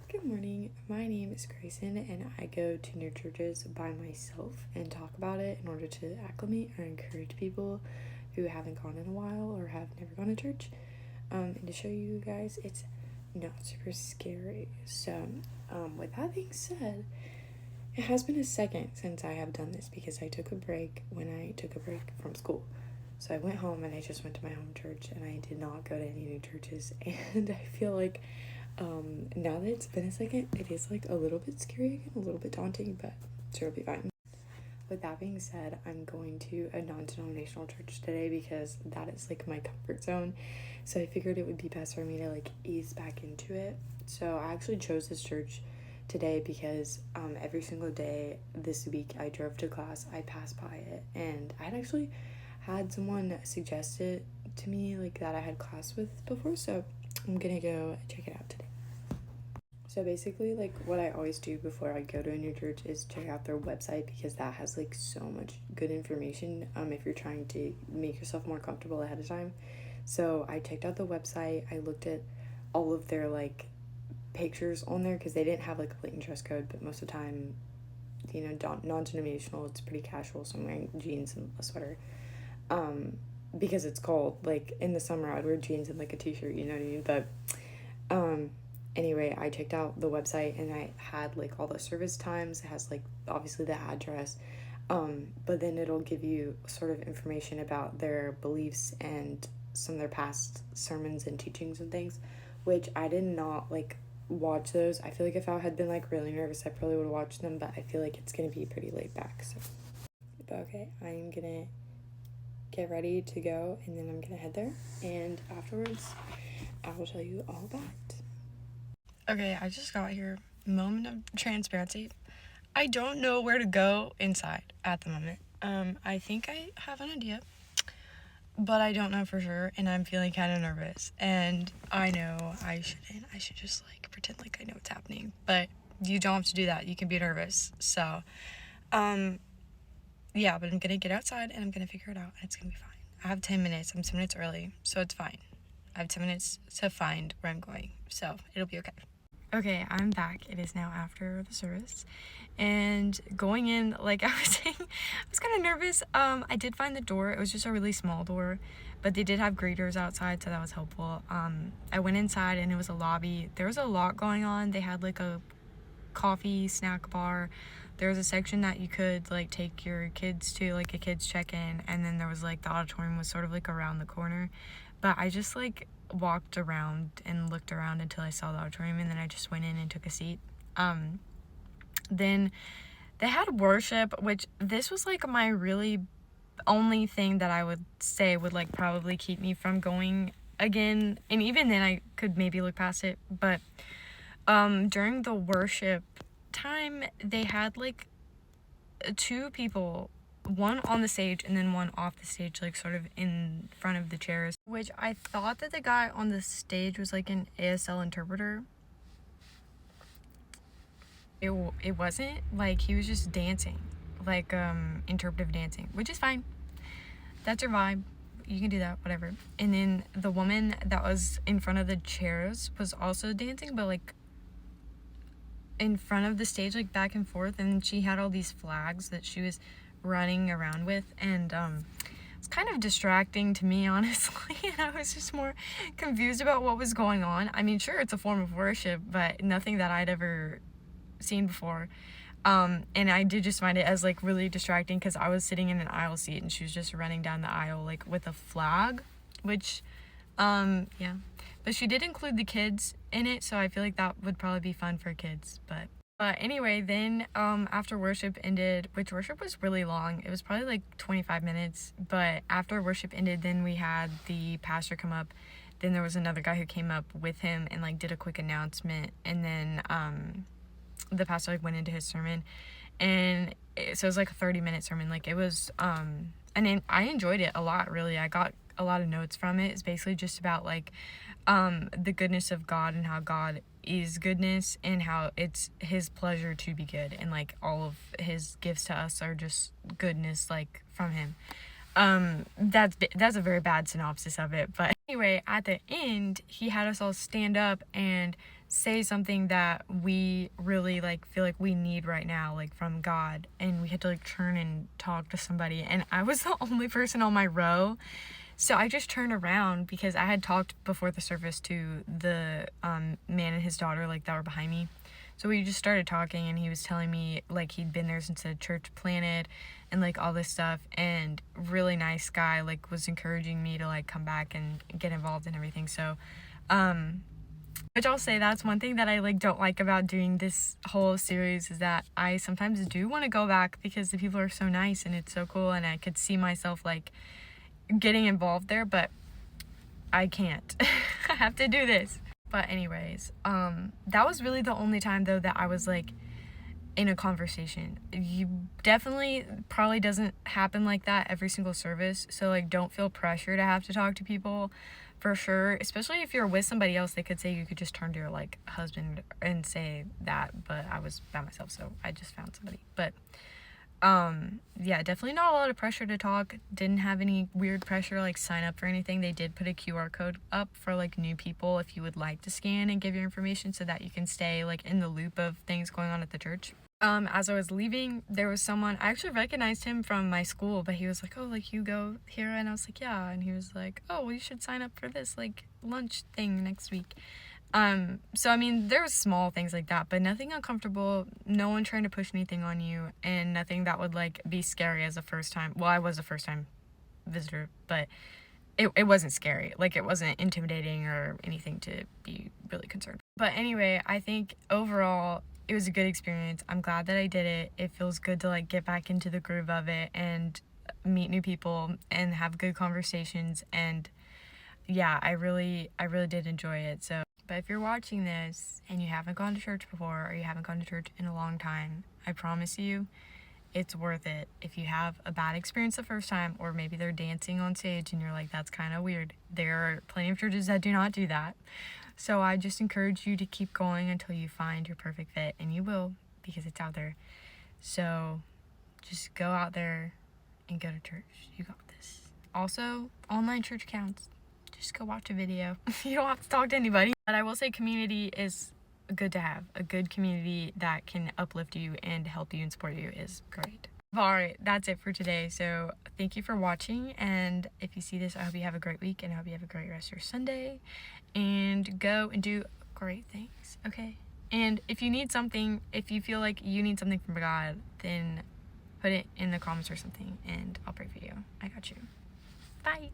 Good morning. My name is Grayson, and I go to new churches by myself and talk about it in order to acclimate or encourage people who haven't gone in a while or have never gone to church. And to show you guys, it's not super scary. So, with that being said, it has been a second since I have done this because I took a break when I took a break from school. So I went home and I just went to my home church and I did not go to any new churches. And I feel like now that it's been a second, it is like a little bit scary again, a little bit daunting, but sure, it'll be fine. With that being said, I'm going to a non-denominational church today because that is like my comfort zone. So I figured it would be best for me to like ease back into it. So I actually chose this church today because every single day this week I drove to class, I passed by it, and I'd actually had someone suggest it to me like that I had class with before, so I'm gonna go check it out today. So basically, like, what I always do before I go to a new church is check out their website because that has like so much good information if you're trying to make yourself more comfortable ahead of time. So I checked out the website, I looked at all of their like pictures on there because they didn't have like a blatant dress code, but most of the time, you know, non-denominational, it's pretty casual, so I'm wearing jeans and a sweater. Because it's cold. Like in the summer I'd wear jeans and like a t-shirt, you know what I mean? But anyway, I checked out the website and I had like all the service times. It has like obviously the address, but then it'll give you sort of information about their beliefs and some of their past sermons and teachings and things, which I did not like watch those. I feel like if I had been like really nervous I probably would have watched them, but I feel like it's gonna be pretty laid back. So but okay, I'm gonna get ready to go and then I'm gonna head there, and afterwards I will tell you all about it. Okay, I just got here. Moment of transparency. I don't know where to go inside at the moment. I think I have an idea, but I don't know for sure, and I'm feeling kind of nervous. And I know I shouldn't. I should just like pretend like I know what's happening, but you don't have to do that. You can be nervous. So, yeah, but I'm gonna get outside and I'm gonna figure it out, and it's gonna be fine. I have 10 minutes. I'm 10 minutes early, so it's fine. I have 10 minutes to find where I'm going, so it'll be okay. Okay, I'm back. It is now after the service, and going in, like I was saying, I was kind of nervous. I did find the door. It was just a really small door, but they did have greeters outside, so that was helpful. I went inside and it was a lobby. There was a lot going on. They had like a coffee snack bar. There was a section that you could like take your kids to, like a kids check-in, and then there was like the auditorium was sort of like around the corner, but I just like walked around and looked around until I saw the auditorium, and then I just went in and took a seat. Then they had worship, which this was like my really only thing that I would say would like probably keep me from going again, and even then I could maybe look past it. But during the worship time they had like two people, one on the stage and then one off the stage, like sort of in front of the chairs, which I thought that the guy on the stage was like an ASL interpreter. It wasn't. Like, he was just dancing, like interpretive dancing, which is fine. That's your vibe, you can do that, whatever. And then the woman that was in front of the chairs was also dancing, but like in front of the stage, like back and forth, and she had all these flags that she was running around with, and it's kind of distracting to me, honestly, and I was just more confused about what was going on. I mean, sure, it's a form of worship, but nothing that I'd ever seen before. And I did just find it as like really distracting because I was sitting in an aisle seat and she was just running down the aisle like with a flag, which yeah, but she did include the kids in it, so I feel like that would probably be fun for kids. But anyway, then after worship ended, which worship was really long, it was probably like 25 minutes, but after worship ended, then we had the pastor come up. Then there was another guy who came up with him and like did a quick announcement, and then the pastor like went into his sermon, and so it was like a 30-minute sermon. Like, it was and I enjoyed it a lot, really. I got a lot of notes from it. It's basically just about like the goodness of God and how God is goodness and how it's his pleasure to be good, and like all of his gifts to us are just goodness, like from him. That's a very bad synopsis of it, but anyway, at the end he had us all stand up and say something that we really like feel like we need right now, like from God, and we had to like turn and talk to somebody, and I was the only person on my row. So I just turned around because I had talked before the service to the man and his daughter, like, that were behind me. So we just started talking, and he was telling me like he'd been there since the church planted and like all this stuff, and really nice guy, like was encouraging me to like come back and get involved in everything. So which I'll say that's one thing that I like don't like about doing this whole series, is that I sometimes do want to go back because the people are so nice and it's so cool, and I could see myself like getting involved there, but I can't. I have to do this. But anyways, that was really the only time though that I was like in a conversation. You definitely probably doesn't happen like that every single service, so like don't feel pressure to have to talk to people, for sure. Especially if you're with somebody else, they could say you could just turn to your like husband and say that, but I was by myself, so I just found somebody. But yeah, definitely not a lot of pressure to talk. Didn't have any weird pressure like sign up for anything. They did put a QR code up for like new people if you would like to scan and give your information so that you can stay like in the loop of things going on at the church. As I was leaving, there was someone, I actually recognized him from my school, but he was like, oh, like, you go here? And I was like, yeah. And he was like, oh, well, you should sign up for this like lunch thing next week. So I mean, there was small things like that, but nothing uncomfortable, no one trying to push anything on you, and nothing that would like be scary as a first time. Well, I was a first time visitor, but it wasn't scary. Like, it wasn't intimidating or anything to be really concerned. But anyway, I think overall it was a good experience. I'm glad that I did it. It feels good to like get back into the groove of it and meet new people and have good conversations, and yeah, I really did enjoy it. So, but if you're watching this and you haven't gone to church before, or you haven't gone to church in a long time, I promise you it's worth it. If you have a bad experience the first time, or maybe they're dancing on stage and you're like, that's kind of weird, there are plenty of churches that do not do that. So I just encourage you to keep going until you find your perfect fit, and you will, because it's out there. So just go out there and go to church. You got this. Also, online church counts. Just go watch a video. You don't have to talk to anybody. But I will say community is good to have. A good community that can uplift you and help you and support you is great. Alright, that's it for today. So thank you for watching, and if you see this, I hope you have a great week, and I hope you have a great rest of your Sunday, and go and do great things, okay? And if you need something, if you feel like you need something from God, then put it in the comments or something, and I'll pray for you. I got you. Bye.